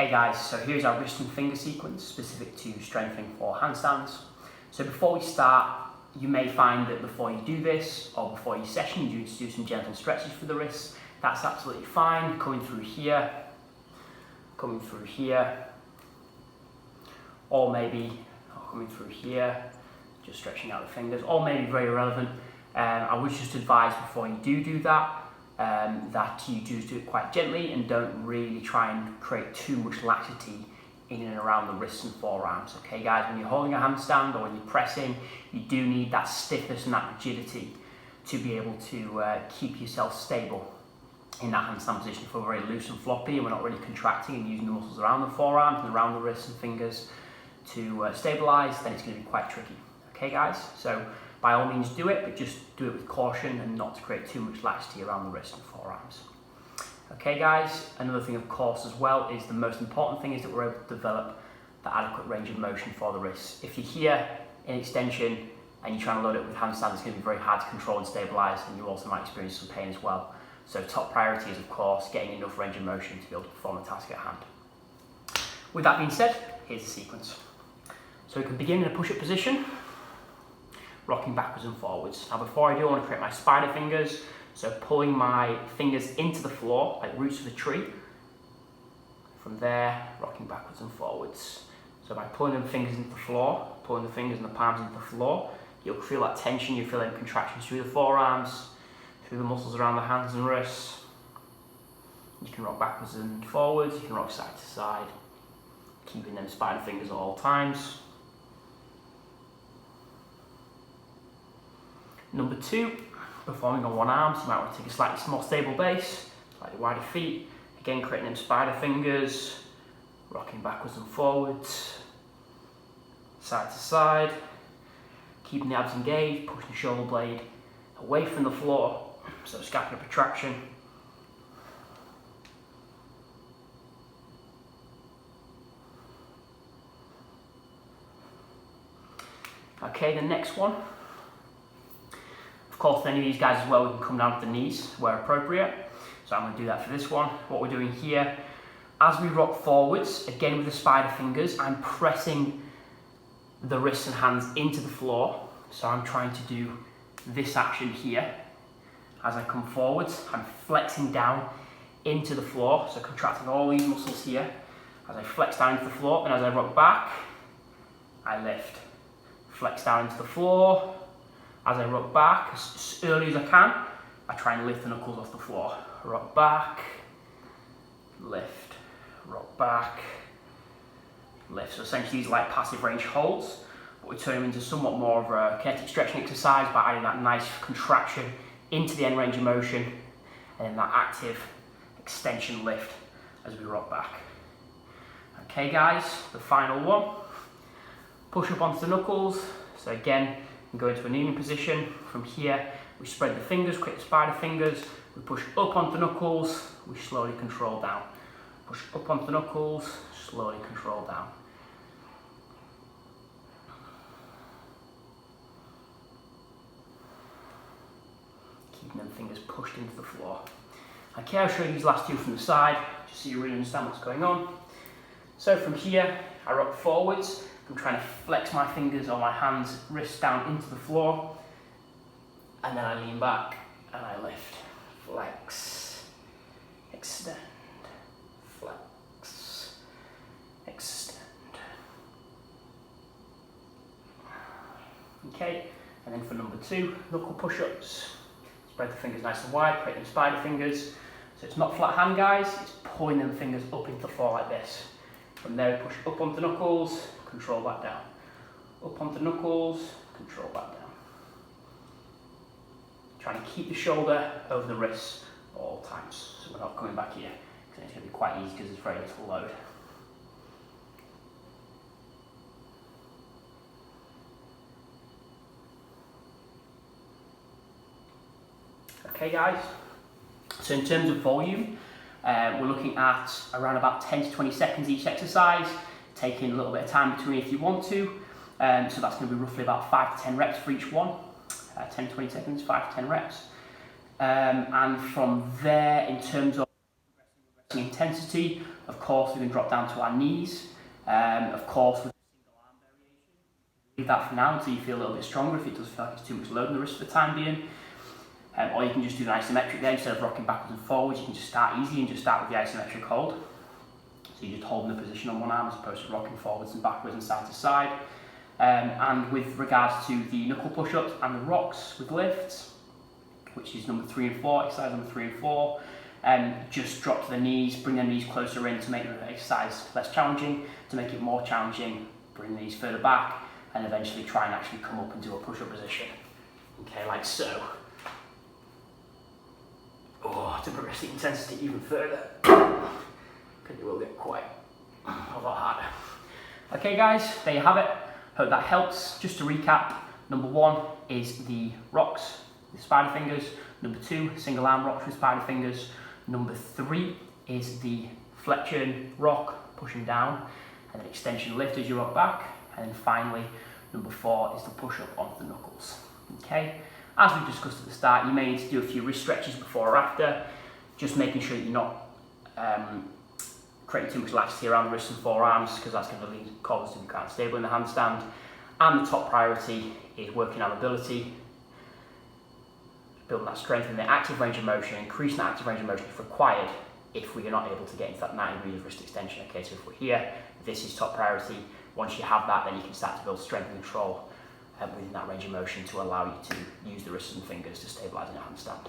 Hey guys, so here's our wrist and finger sequence specific to strengthening for handstands. So before we start, you may find that before you do this or before your session, you need to do some gentle stretches for the wrists. That's absolutely fine. Coming through here, or maybe coming through here, just stretching out the fingers, or maybe very irrelevant. I would just advise before you do that, that you do it quite gently and don't really try and create too much laxity in and around the wrists and forearms. Okay guys, when you're holding a handstand or when you're pressing, you do need that stiffness and that rigidity to be able to keep yourself stable in that handstand position. If we're very loose and floppy and we're not really contracting and using the muscles around the forearms and around the wrists and fingers to stabilize, then it's going to be quite tricky. Okay guys, so by all means do it, but just do it with caution and not to create too much laxity around the wrist and forearms. Okay guys, another thing of course as well is the most important thing is that we're able to develop the adequate range of motion for the wrists. If you're here in extension and you're trying to load it with handstands, it's going to be very hard to control and stabilize, and you also might experience some pain as well. So top priority is of course getting enough range of motion to be able to perform the task at hand. With that being said, here's the sequence. So we can begin in a push-up position, rocking backwards and forwards. Now before I do, I want to create my spider fingers, so pulling my fingers into the floor like roots of a tree. From there, rocking backwards and forwards. So by pulling the fingers into the floor, pulling the fingers and the palms into the floor, you'll feel that tension, you'll feel them contractions through the forearms, through the muscles around the hands and wrists. You can rock backwards and forwards, you can rock side to side, keeping them spider fingers at all times. Number 2, performing on one arm, so you might want to take a slightly more stable base, slightly wider feet, again creating them spider fingers, rocking backwards and forwards, side to side, keeping the abs engaged, pushing the shoulder blade away from the floor, so scapular protraction. Okay, the next one. Of course, for any of these guys as well, we can come down to the knees where appropriate. So I'm going to do that for this one. What we're doing here, as we rock forwards, again with the spider fingers, I'm pressing the wrists and hands into the floor. So I'm trying to do this action here. As I come forwards, I'm flexing down into the floor, so contracting all these muscles here. As I flex down into the floor, and as I rock back, I lift. Flex down into the floor. As I rock back, as early as I can, I try and lift the knuckles off the floor. Rock back, lift, rock back, lift. So essentially these are like passive range holds, but we turn them into somewhat more of a kinetic stretching exercise by adding that nice contraction into the end range of motion, and then that active extension lift as we rock back. Okay guys, the final one. Push up onto the knuckles. So again, we go into a kneeling position. From here, we spread the fingers, create the spider fingers. We push up onto the knuckles, we slowly control down. Push up onto the knuckles, slowly control down. Keeping them fingers pushed into the floor. Okay, I'll show you these last two from the side, just so you really understand what's going on. So from here, I rock forwards. I'm trying to flex my fingers or my hands, wrists down into the floor, and then I lean back and I lift. Flex, extend, flex, extend. Okay, and then for number 2, knuckle push-ups. Spread the fingers nice and wide, create them spider fingers. So it's not flat hand guys, it's pulling them fingers up into the floor like this. From there we push up onto the knuckles, control back down. Up onto knuckles, control back down. Trying to keep the shoulder over the wrists at all times, so we're not coming back here, because it's going to be quite easy because there's very little load. Okay guys, so in terms of volume, we're looking at around about 10 to 20 seconds each exercise, taking a little bit of time between if you want to. So that's going to be roughly about 5 to 10 reps for each one. 10 to 20 seconds, 5 to 10 reps. And from there, in terms of intensity, of course, we can drop down to our knees. Of course, with single arm variation, leave that for now until you feel a little bit stronger if it does feel like it's too much load on the wrist for the time being. Or you can just do the isometric there. Instead of rocking backwards and forwards, you can just start easy and just start with the isometric hold. So you're just holding the position on one arm as opposed to rocking forwards and backwards and side to side. And with regards to the knuckle push-ups and the rocks with lifts, which is number 3 and 4, exercise number 3 and 4, just drop to the knees, bring the knees closer in to make the exercise less challenging. To make it more challenging, bring the knees further back, and eventually try and actually come up and do a push-up position. Okay, like so. Oh, to progress the intensity even further, because it will get quite a lot harder. Okay guys, there you have it. Hope that helps. Just to recap, number 1 is the rocks with spider fingers. Number 2, single arm rocks with spider fingers. Number 3 is the flexion rock, pushing down, and then extension lift as you rock back. And then finally, number 4 is the push up onto the knuckles. Okay, as we discussed at the start, you may need to do a few wrist stretches before or after, just making sure that you're not creating too much laxity around the wrists and forearms, because that's going to cause us to be quite unstable in the handstand. And the top priority is working on mobility, building that strength in the active range of motion, increasing that active range of motion if required, if we are not able to get into that 90 degrees of wrist extension. Okay, so if we're here, this is top priority. Once you have that, then you can start to build strength and control within that range of motion to allow you to use the wrists and fingers to stabilise in a handstand.